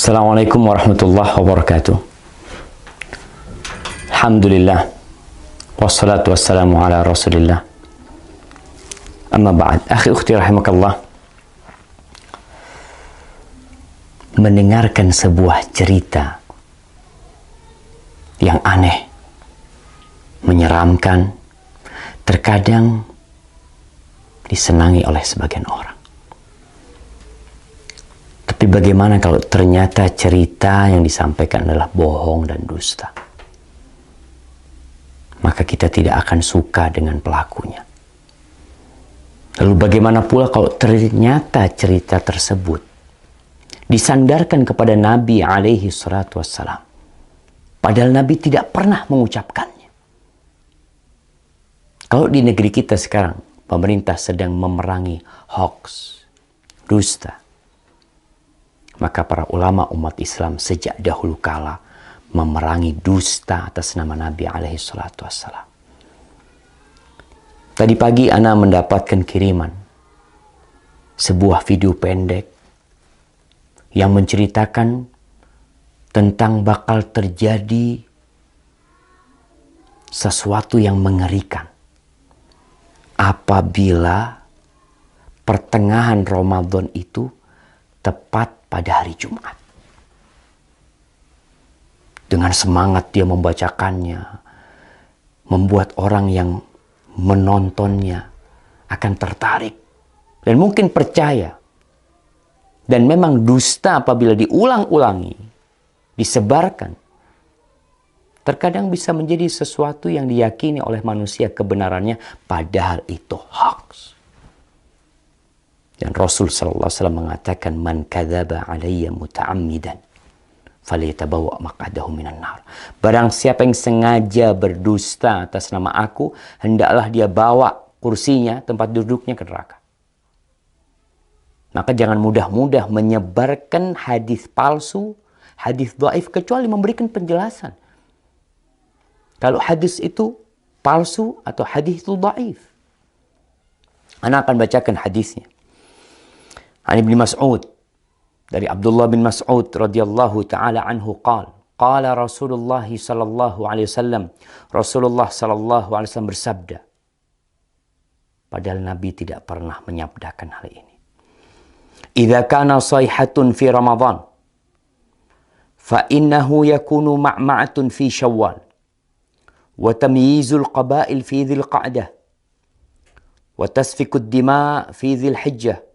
Assalamualaikum warahmatullahi wabarakatuh. Alhamdulillah. Wassalatu wassalamu ala rasulillah. Amma ba'd. Akhi ukhti rahimakallah. Mendengarkan sebuah cerita yang aneh, menyeramkan, terkadang disenangi oleh sebagian orang. Tapi bagaimana kalau ternyata cerita yang disampaikan adalah bohong dan dusta? Maka kita tidak akan suka dengan pelakunya. Lalu bagaimana pula kalau ternyata cerita tersebut disandarkan kepada Nabi alaihi salatu wassalam, padahal Nabi tidak pernah mengucapkannya? Kalau di negeri kita sekarang pemerintah sedang memerangi hoax, dusta, maka para ulama umat Islam sejak dahulu kala memerangi dusta atas nama Nabi alaihi salatu wassalam. Tadi pagi ana mendapatkan kiriman sebuah video pendek yang menceritakan tentang bakal terjadi sesuatu yang mengerikan apabila pertengahan Ramadan itu tepat pada hari Jumat. Dengan semangat dia membacakannya, membuat orang yang menontonnya akan tertarik dan mungkin percaya. Dan memang dusta apabila diulang-ulangi, disebarkan, terkadang bisa menjadi sesuatu yang diyakini oleh manusia kebenarannya, padahal itu hoax. Dan Rasul sallallahu alaihi wasallam mengatakan, "Man kadzaba alayya muta'ammidan falyatabawa maq'adahu minan nar." Barang siapa yang sengaja berdusta atas nama aku, hendaklah dia bawa kursinya, tempat duduknya ke neraka. Maka jangan mudah-mudah menyebarkan hadis palsu, hadis dhaif, kecuali memberikan penjelasan. Kalau hadis itu palsu atau hadis itu dhaif. Ana akan bacakan hadisnya. An Ibnu Mas'ud, dari Abdullah bin Mas'ud radhiyallahu taala anhu qala Rasulullah sallallahu alaihi wasallam, Rasulullah sallallahu alaihi wasallam bersabda, padahal Nabi tidak pernah menyabdakan hal ini. Idza kana sayhatun fi Ramadan fa innahu yakunu ma'ma'atun fi Syawal wa tamyizul qaba'il fi Dzil Qa'dah wa tasfikud dima' fi Dzil Hijjah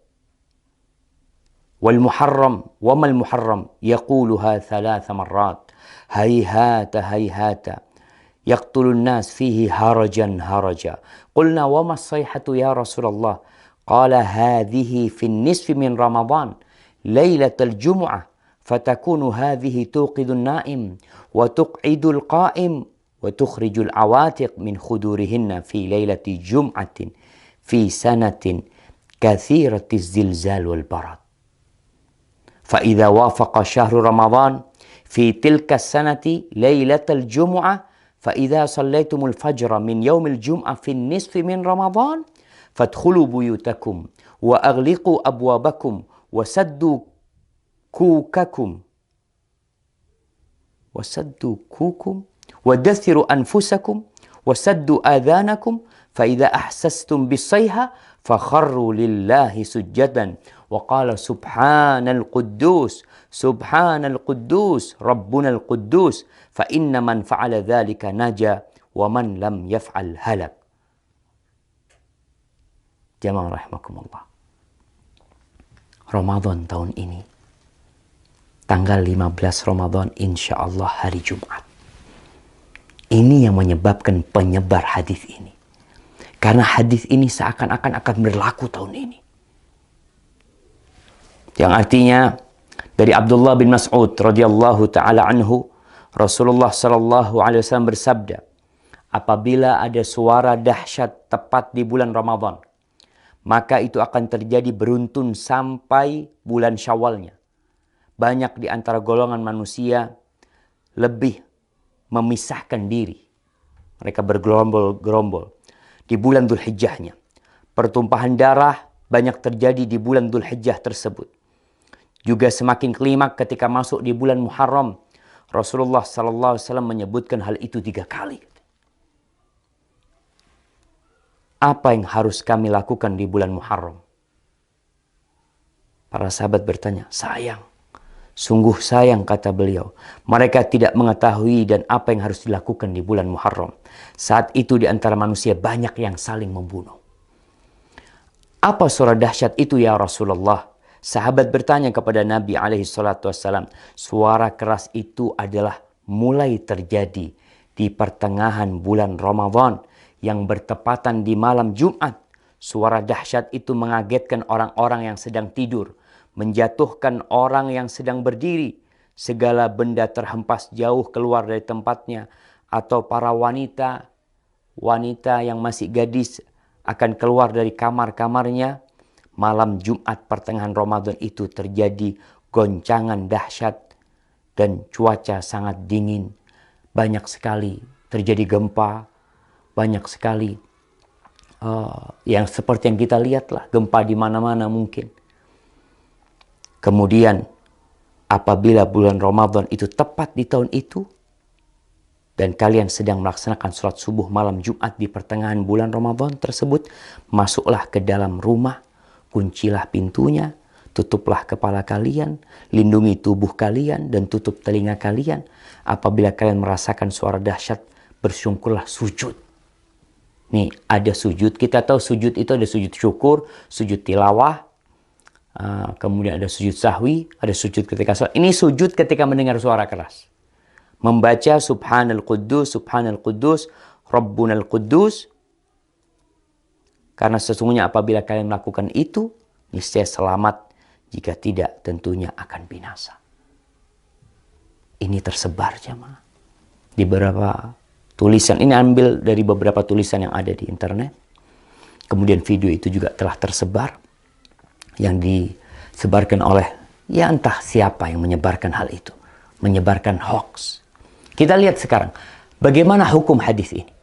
والمحرم وما المحرم يقولها 3 مرات هيهات هيهات يقتل الناس فيه هرجا هرجا قلنا وما الصيحة يا رسول الله قال هذه في النصف من رمضان ليلة الجمعة فتكون هذه توقظ النائم وتقعد القائم وتخرج العواتق من خدورهن في ليلة جمعة في سنة كثيرة الزلزال والبرد فإذا وافق شهر رمضان في تلك السنة ليلة الجمعة فإذا صليتم الفجر من يوم الجمعة في النصف من رمضان فادخلوا بيوتكم وأغلقوا أبوابكم وسدوا كوكم ودثروا أنفسكم وسدوا آذانكم فإذا أحسستم بالصيحة فخروا لله سجدا وقال سبحان القدوس ربنا القدوس فإن من فعل ذلك نجا ومن لم يفعل هلك. Jamaah rahimakumullah. Ramadan tahun ini, tanggal 15 Ramadan, insya Allah hari Jumat. Ini yang menyebabkan penyebar hadis ini. Karena hadis ini seakan-akan akan berlaku tahun ini. Yang artinya dari Abdullah bin Mas'ud radhiyallahu taala anhu, Rasulullah sallallahu alaihi wasallam bersabda, apabila ada suara dahsyat tepat di bulan Ramadan, maka itu akan terjadi beruntun sampai bulan Syawalnya. Banyak di antara golongan manusia lebih memisahkan diri. Mereka bergerombol-gerombol di bulan Dzulhijjahnya. Pertumpahan darah banyak terjadi di bulan Dzulhijjah tersebut. juga semakin klimak ketika masuk di bulan Muharram. Rasulullah sallallahu alaihi wasallam menyebutkan hal itu 3 kali. Apa yang harus kami lakukan di bulan Muharram? Para sahabat bertanya, sayang. Sungguh sayang, kata beliau. Mereka tidak mengetahui dan apa yang harus dilakukan di bulan Muharram. Saat itu di antara manusia banyak yang saling membunuh. Apa suara dahsyat itu ya Rasulullah? Sahabat bertanya kepada Nabi SAW. Suara keras itu adalah mulai terjadi di pertengahan bulan Ramadan yang bertepatan di malam Jumat. Suara dahsyat itu mengagetkan orang-orang yang sedang tidur, menjatuhkan orang yang sedang berdiri. Segala benda terhempas jauh keluar dari tempatnya, atau para wanita yang masih gadis akan keluar dari kamar-kamarnya. Malam Jumat pertengahan Ramadan itu terjadi goncangan dahsyat dan cuaca sangat dingin. Banyak sekali terjadi gempa, banyak sekali yang seperti yang kita lihat lah, gempa di mana-mana mungkin. Kemudian apabila bulan Ramadan itu tepat di tahun itu, dan kalian sedang melaksanakan sholat subuh malam Jumat di pertengahan bulan Ramadan tersebut, masuklah ke dalam rumah, kuncilah pintunya, tutuplah kepala kalian, lindungi tubuh kalian, dan tutup telinga kalian. Apabila kalian merasakan suara dahsyat, bersyukurlah, sujud. Nih, ada sujud. Kita tahu sujud itu ada sujud syukur, sujud tilawah, kemudian ada sujud sahwi, ada sujud ketika sholat. Ini sujud ketika mendengar suara keras. Membaca Subhanal Quddus, Rabbunal Quddus. Karena sesungguhnya apabila kalian melakukan itu, niscaya selamat. Jika tidak, tentunya akan binasa. Ini tersebar jemaah di beberapa tulisan. Ini ambil dari beberapa tulisan yang ada di internet. Kemudian video itu juga telah tersebar, yang disebarkan oleh ya entah siapa yang menyebarkan hal itu, menyebarkan hoax. Kita lihat sekarang bagaimana hukum hadis ini.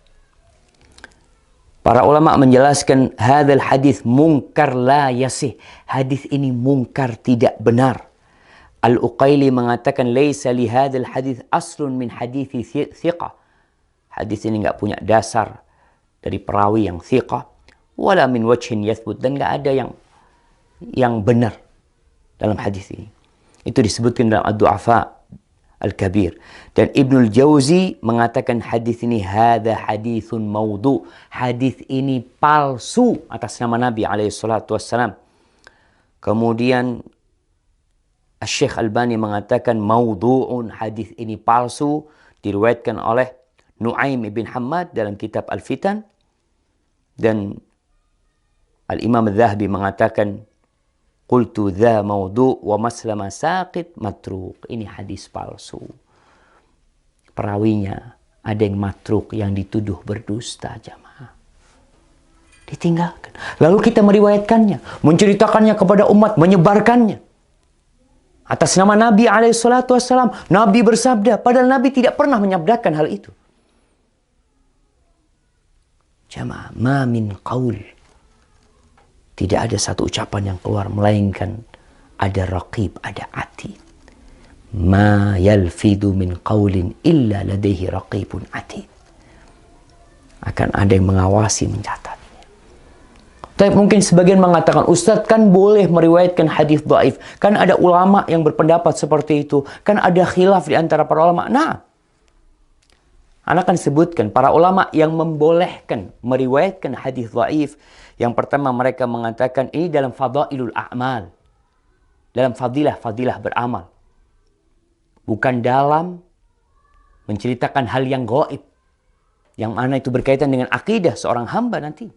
Para ulama menjelaskan hadzal hadis munkar la yasih. Hadis ini munkar, tidak benar. Al-Uqaili mengatakan laisa li hadzal hadis aslun min hadithi thiqah. Hadis ini enggak punya dasar dari perawi yang thiqah, wala min wajhin yathbut, dan enggak ada yang benar dalam hadis ini. Itu disebutkan dalam Ad-Du'afa Al-Kabir. Dan Ibnul Jauzi mengatakan hadis ini hadza haditsun maudhu. Hadis ini palsu atas nama Nabi SAW. Kemudian Syekh Albani mengatakan maudhu'un, hadis ini palsu, diriwayatkan oleh Nu'aim ibn Hammad dalam kitab Al-Fitan. Dan Al-Imam Al-Zahabi mengatakan qultu dha maudhu' wa maslama saqit matruk. Ini hadis palsu. Perawinya ada yang matruk, yang dituduh berdusta jamaah. Ditinggalkan. Lalu kita meriwayatkannya, menceritakannya kepada umat, menyebarkannya atas nama Nabi SAW. Nabi bersabda, padahal Nabi tidak pernah menyabdakan hal itu. Jamaah, ma min qaul, tidak ada satu ucapan yang keluar melainkan ada raqib, ada atid. Ma yalfidu min qaulin illa ladaihi raqibun atid. Akan ada yang mengawasi, mencatat. Tapi mungkin sebagian mengatakan, Ustadz kan boleh meriwayatkan hadis dhaif. Kan ada ulama yang berpendapat seperti itu. Kan ada khilaf di antara para ulama. Nah, Anda akan sebutkan para ulama yang membolehkan meriwayatkan hadis dhaif. Yang pertama, mereka mengatakan ini dalam fadailul a'mal. Dalam fadilah beramal. Bukan dalam menceritakan hal yang gaib. Yang mana itu berkaitan dengan akidah seorang hamba nanti.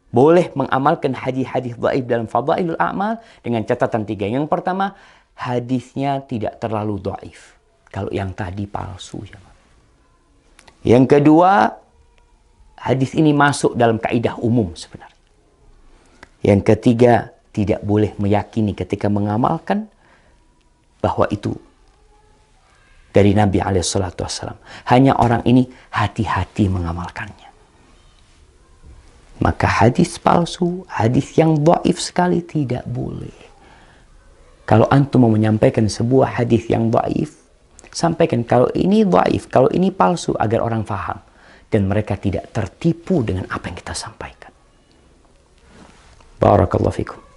Boleh mengamalkan hadis-hadis dhaif dalam fadailul a'mal dengan catatan 3. Yang pertama, hadisnya tidak terlalu dhaif. Kalau yang tadi palsu. Yang kedua, hadis ini masuk dalam kaidah umum sebenarnya. Yang ketiga, tidak boleh meyakini ketika mengamalkan bahwa itu dari Nabi SAW. Hanya orang ini hati-hati mengamalkannya. Maka hadis palsu, hadis yang dhaif sekali tidak boleh. Kalau antum mau menyampaikan sebuah hadis yang dhaif, sampaikan kalau ini dhaif, kalau ini palsu, agar orang faham dan mereka tidak tertipu dengan apa yang kita sampaikan. Barakallahu fikum.